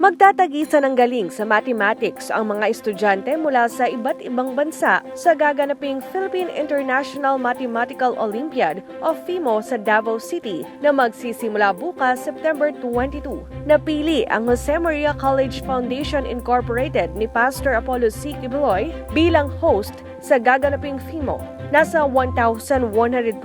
Magtatagisa ng galing sa mathematics ang mga estudyante mula sa iba't ibang bansa sa gaganaping Philippine International Mathematical Olympiad o FIMO sa Davao City na magsisimula bukas September 22. Napili ang Jose Maria College Foundation Incorporated ni Pastor Apollo C. Kibuloy bilang host sa gaganaping FIMO. Nasa 1,128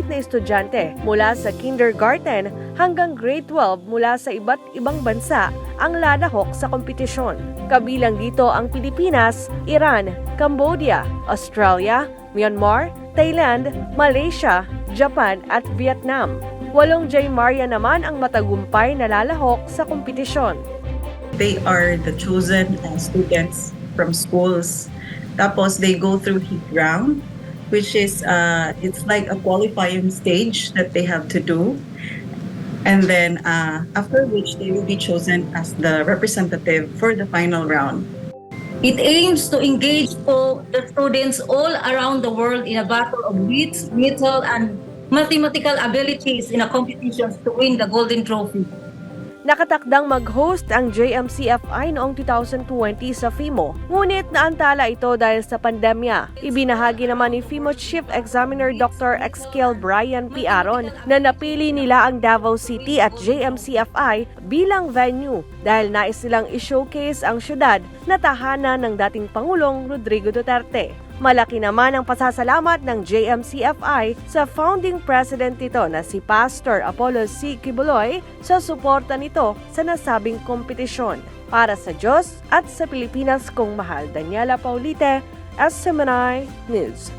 na estudyante mula sa kindergarten hanggang grade 12 mula sa iba't ibang bansa ang lalahok sa kompetisyon. Kabilang dito ang Pilipinas, Iran, Cambodia, Australia, Myanmar, Thailand, Malaysia, Japan at Vietnam. 8 J-Maria naman ang matagumpay na lalahok sa kompetisyon. They are the chosen students from schools. Tapos they go through heat round, which is it's like a qualifying stage that they have to do. And then after which they will be chosen as the representative for the final round. It aims to engage the students all around the world in a battle of wits, mental, and mathematical abilities in a competition to win the Golden Trophy. Nakatakdang mag-host ang JMCFI noong 2020 sa FIMO, ngunit naantala ito dahil sa pandemya. Ibinahagi naman ni FIMO Chief Examiner Dr. Exkiel Brian P. Aron na napili nila ang Davao City at JMCFI bilang venue dahil nais silang i-showcase ang syudad na tahanan ng dating Pangulong Rodrigo Duterte. Malaki naman ang pasasalamat ng JMCFI sa founding president nito na si Pastor Apollo C. Kibuloy sa suporta nito sa nasabing kompetisyon. Para sa Diyos at sa Pilipinas kong mahal, Daniela Paulite, SMNI News.